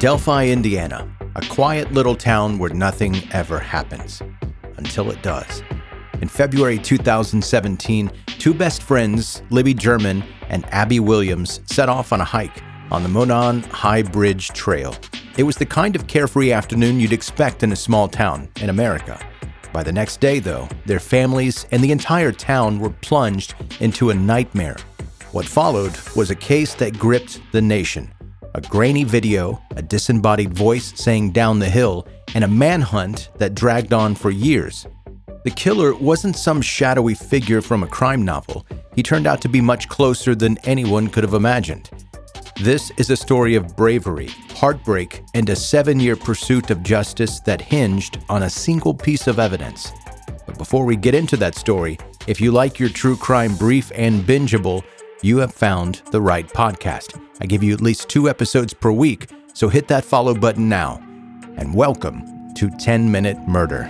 Delphi, Indiana, a quiet little town where nothing ever happens. Until it does. In February 2017, two best friends, Libby German and Abby Williams, set off on a hike on the Monon High Bridge Trail. It was the kind of carefree afternoon you'd expect in a small town in America. By the next day, though, their families and the entire town were plunged into a nightmare. What followed was a case that gripped the nation. A grainy video, a disembodied voice saying "down the hill," and a manhunt that dragged on for years. The killer wasn't some shadowy figure from a crime novel. He turned out to be much closer than anyone could have imagined. This is a story of bravery, heartbreak, and a 7-year pursuit of justice that hinged on a single piece of evidence. But before we get into that story, if you like your true crime brief and bingeable, you have found the right podcast. I give you at least 2 episodes per week, so hit that follow button now. And welcome to 10-Minute Murder.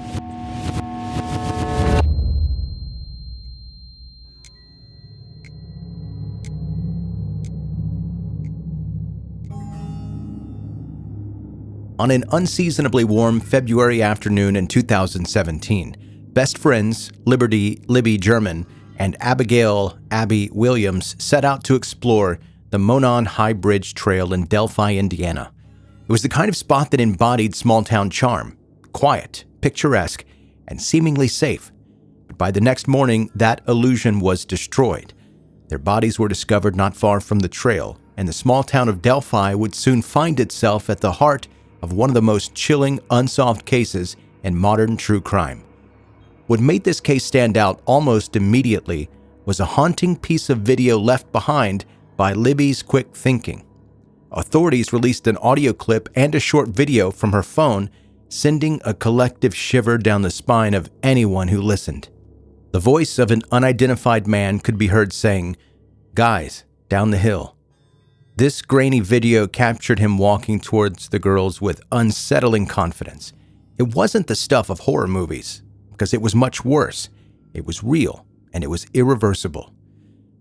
On an unseasonably warm February afternoon in 2017, best friends Libby German and Abigail Abby Williams set out to explore the Monon High Bridge Trail in Delphi, Indiana. It was the kind of spot that embodied small-town charm, quiet, picturesque, and seemingly safe. But by the next morning, that illusion was destroyed. Their bodies were discovered not far from the trail, and the small town of Delphi would soon find itself at the heart of one of the most chilling, unsolved cases in modern true crime. What made this case stand out almost immediately was a haunting piece of video left behind by Libby's quick thinking. Authorities released an audio clip and a short video from her phone, sending a collective shiver down the spine of anyone who listened. The voice of an unidentified man could be heard saying, "Guys, down the hill." This grainy video captured him walking towards the girls with unsettling confidence. It wasn't the stuff of horror movies, because it was much worse. It was real, and it was irreversible.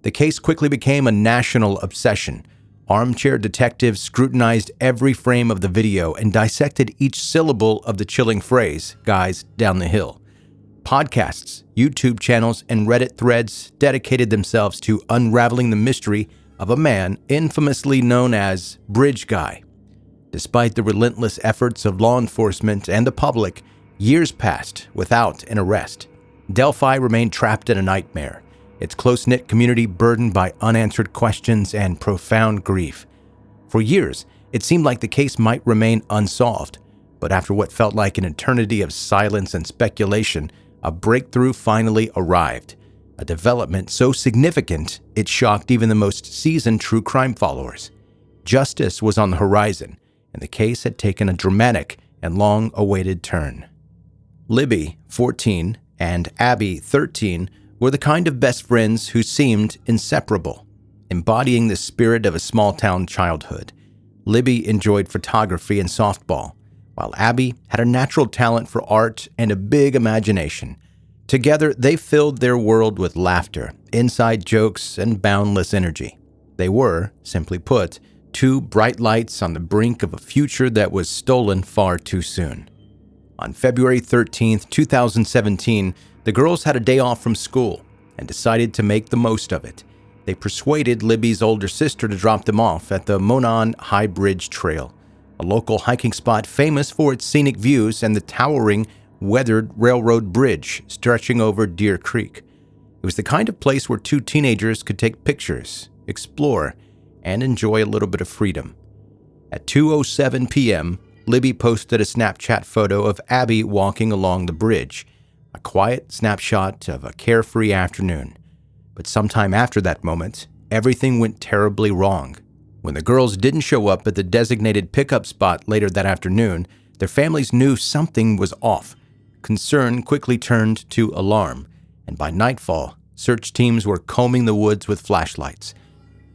The case quickly became a national obsession. Armchair detectives scrutinized every frame of the video and dissected each syllable of the chilling phrase, "Guys, down the hill." Podcasts, YouTube channels, and Reddit threads dedicated themselves to unraveling the mystery of a man infamously known as Bridge Guy. Despite the relentless efforts of law enforcement and the public, years passed without an arrest. Delphi remained trapped in a nightmare, its close-knit community burdened by unanswered questions and profound grief. For years, it seemed like the case might remain unsolved, but after what felt like an eternity of silence and speculation, a breakthrough finally arrived. A development so significant, it shocked even the most seasoned true crime followers. Justice was on the horizon, and the case had taken a dramatic and long-awaited turn. Libby, 14, and Abby, 13, were the kind of best friends who seemed inseparable, embodying the spirit of a small-town childhood. Libby enjoyed photography and softball, while Abby had a natural talent for art and a big imagination. Together, they filled their world with laughter, inside jokes, and boundless energy. They were, simply put, two bright lights on the brink of a future that was stolen far too soon. On February 13th, 2017, the girls had a day off from school and decided to make the most of it. They persuaded Libby's older sister to drop them off at the Monon High Bridge Trail, a local hiking spot famous for its scenic views and the towering weathered railroad bridge stretching over Deer Creek. It was the kind of place where two teenagers could take pictures, explore, and enjoy a little bit of freedom. At 2:07 p.m., Libby posted a Snapchat photo of Abby walking along the bridge, a quiet snapshot of a carefree afternoon. But sometime after that moment, everything went terribly wrong. When the girls didn't show up at the designated pickup spot later that afternoon, their families knew something was off. Concern quickly turned to alarm, and by nightfall, search teams were combing the woods with flashlights.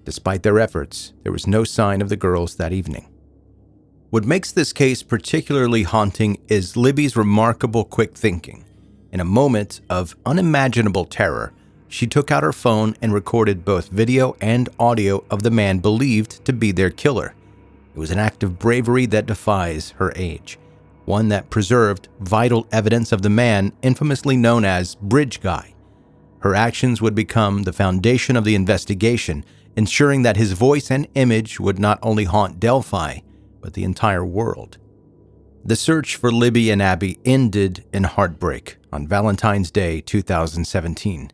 Despite their efforts, there was no sign of the girls that evening. What makes this case particularly haunting is Libby's remarkable quick thinking. In a moment of unimaginable terror, she took out her phone and recorded both video and audio of the man believed to be their killer. It was an act of bravery that defies her age, one that preserved vital evidence of the man infamously known as Bridge Guy. Her actions would become the foundation of the investigation, ensuring that his voice and image would not only haunt Delphi, but the entire world. The search for Libby and Abby ended in heartbreak on Valentine's Day 2017.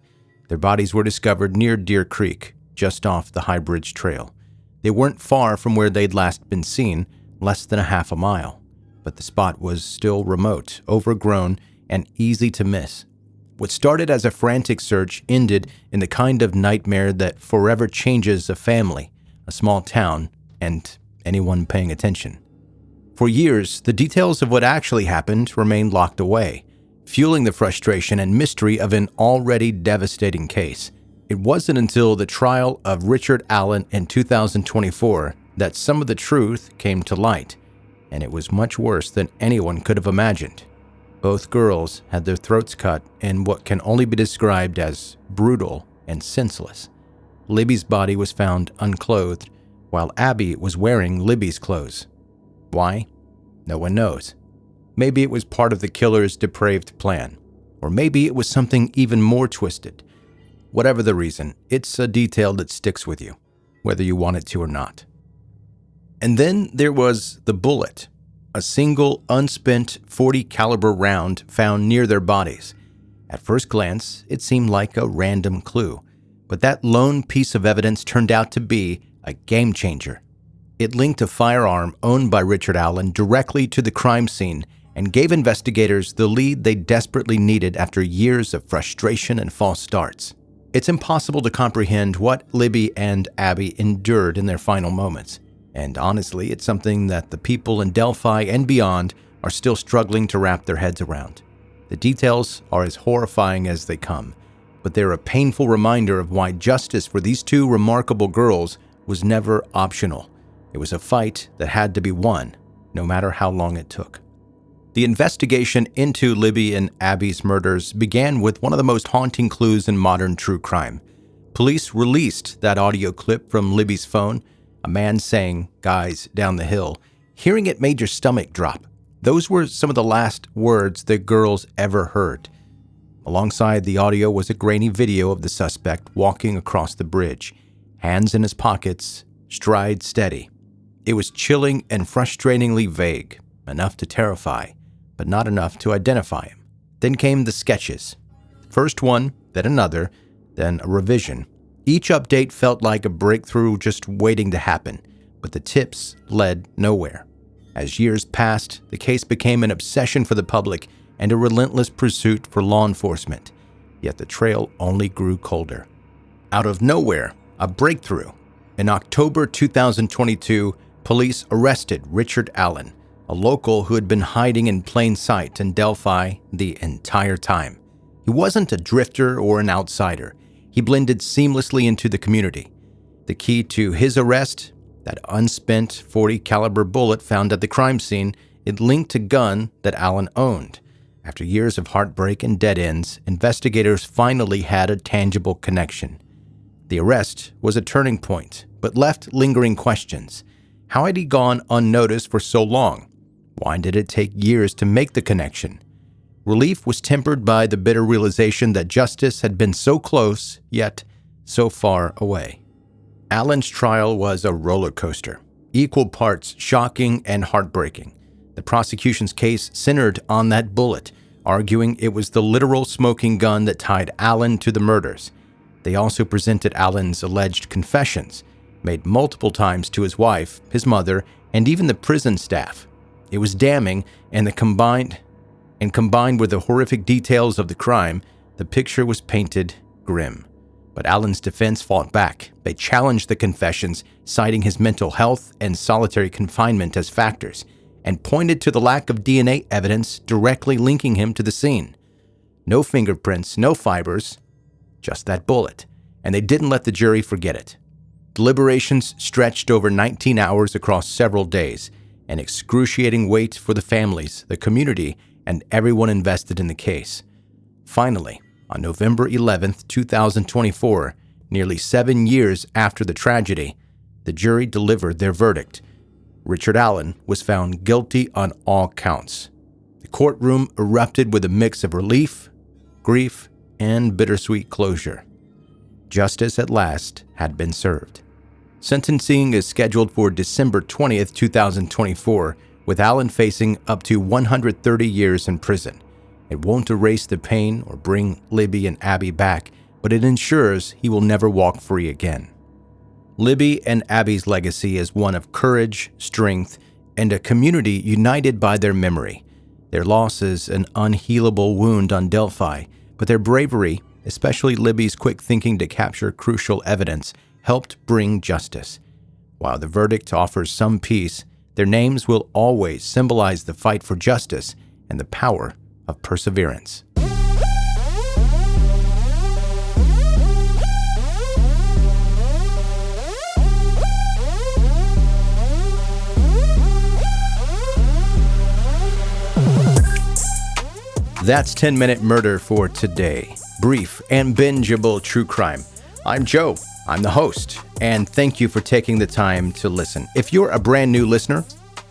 Their bodies were discovered near Deer Creek, just off the High Bridge Trail. They weren't far from where they'd last been seen, less than a half a mile, but the spot was still remote, overgrown, and easy to miss. What started as a frantic search ended in the kind of nightmare that forever changes a family, a small town, and anyone paying attention. For years, the details of what actually happened remained locked away, fueling the frustration and mystery of an already devastating case. It wasn't until the trial of Richard Allen in 2024 that some of the truth came to light, and it was much worse than anyone could have imagined. Both girls had their throats cut in what can only be described as brutal and senseless. Libby's body was found unclothed, while Abby was wearing Libby's clothes. Why? No one knows. Maybe it was part of the killer's depraved plan, or maybe it was something even more twisted. Whatever the reason, it's a detail that sticks with you, whether you want it to or not. And then there was the bullet, a single unspent .40 caliber round found near their bodies. At first glance, it seemed like a random clue, but that lone piece of evidence turned out to be a game changer. It linked a firearm owned by Richard Allen directly to the crime scene and gave investigators the lead they desperately needed after years of frustration and false starts. It's impossible to comprehend what Libby and Abby endured in their final moments. And honestly, it's something that the people in Delphi and beyond are still struggling to wrap their heads around. The details are as horrifying as they come, but they're a painful reminder of why justice for these two remarkable girls was never optional. It was a fight that had to be won, no matter how long it took. The investigation into Libby and Abby's murders began with one of the most haunting clues in modern true crime. Police released that audio clip from Libby's phone, a man saying, "Guys, down the hill." Hearing it made your stomach drop. Those were some of the last words the girls ever heard. Alongside the audio was a grainy video of the suspect walking across the bridge, hands in his pockets, stride steady. It was chilling and frustratingly vague, enough to terrify, but not enough to identify him. Then came the sketches. First one, then another, then a revision. Each update felt like a breakthrough just waiting to happen, but the tips led nowhere. As years passed, the case became an obsession for the public and a relentless pursuit for law enforcement. Yet the trail only grew colder. Out of nowhere, a breakthrough. In October 2022, police arrested Richard Allen, a local who had been hiding in plain sight in Delphi the entire time. He wasn't a drifter or an outsider. He blended seamlessly into the community. The key to his arrest, that unspent .40 caliber bullet found at the crime scene, it linked a gun that Allen owned. After years of heartbreak and dead ends, investigators finally had a tangible connection. The arrest was a turning point, but left lingering questions. How had he gone unnoticed for so long? Why did it take years to make the connection? Relief was tempered by the bitter realization that justice had been so close, yet so far away. Allen's trial was a roller coaster, equal parts shocking and heartbreaking. The prosecution's case centered on that bullet, arguing it was the literal smoking gun that tied Allen to the murders. They also presented Allen's alleged confessions, made multiple times to his wife, his mother, and even the prison staff. It was damning, and combined with the horrific details of the crime, the picture was painted grim. But Allen's defense fought back. They challenged the confessions, citing his mental health and solitary confinement as factors, and pointed to the lack of DNA evidence directly linking him to the scene. No fingerprints, no fibers, just that bullet. And they didn't let the jury forget it. Deliberations stretched over 19 hours across several days, an excruciating wait for the families, the community, and everyone invested in the case. Finally, on November 11, 2024, nearly 7 years after the tragedy, the jury delivered their verdict. Richard Allen was found guilty on all counts. The courtroom erupted with a mix of relief, grief, and bittersweet closure. Justice at last had been served. Sentencing is scheduled for December 20th, 2024, with Allen facing up to 130 years in prison. It won't erase the pain or bring Libby and Abby back, but it ensures he will never walk free again. Libby and Abby's legacy is one of courage, strength, and a community united by their memory. Their loss is an unhealable wound on Delphi, but their bravery, especially Libby's quick thinking to capture crucial evidence, helped bring justice. While the verdict offers some peace, their names will always symbolize the fight for justice and the power of perseverance. That's 10-Minute Murder for today. Brief and bingeable true crime. I'm Joe. I'm the host, and thank you for taking the time to listen. If you're a brand new listener,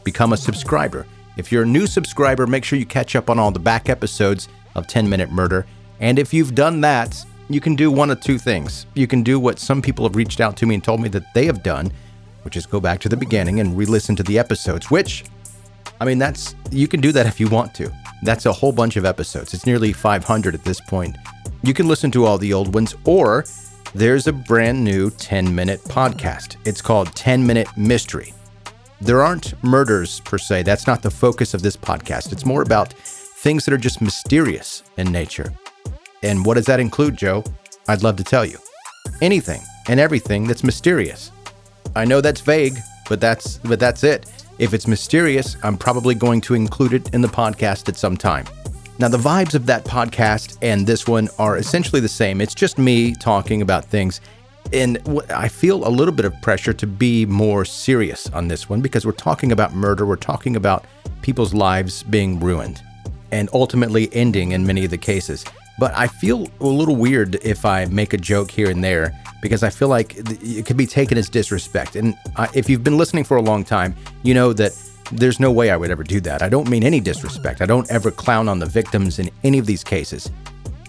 become a subscriber. If you're a new subscriber, make sure you catch up on all the back episodes of 10-Minute Murder. And if you've done that, you can do one of two things. You can do what some people have reached out to me and told me that they have done, which is go back to the beginning and re-listen to the episodes, which, you can do that if you want to. That's a whole bunch of episodes. It's nearly 500 at this point. You can listen to all the old ones, or there's a brand new 10-minute podcast. It's called 10-Minute Mystery. There aren't murders per se. That's not the focus of this podcast. It's more about things that are just mysterious in nature. And what does that include, Joe? I'd love to tell you. Anything and everything that's mysterious. I know that's vague, but that's it. If it's mysterious, I'm probably going to include it in the podcast at some time. Now, the vibes of that podcast and this one are essentially the same. It's just me talking about things. And I feel a little bit of pressure to be more serious on this one because we're talking about murder. We're talking about people's lives being ruined and ultimately ending in many of the cases. But I feel a little weird if I make a joke here and there because I feel like it could be taken as disrespect. And if you've been listening for a long time, you know that there's no way I would ever do that. I don't mean any disrespect. I don't ever clown on the victims in any of these cases.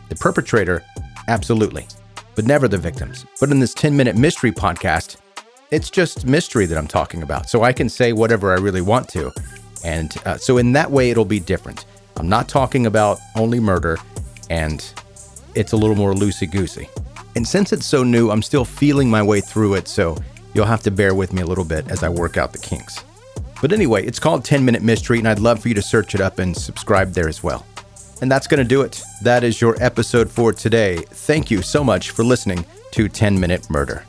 The perpetrator, absolutely, but never the victims. But in this 10-Minute Mystery podcast, it's just mystery that I'm talking about. So I can say whatever I really want to. And so in that way, it'll be different. I'm not talking about only murder, and it's a little more loosey-goosey. And since it's so new, I'm still feeling my way through it, so you'll have to bear with me a little bit as I work out the kinks. But anyway, it's called 10-Minute Mystery, and I'd love for you to search it up and subscribe there as well. And that's going to do it. That is your episode for today. Thank you so much for listening to 10-Minute Murder.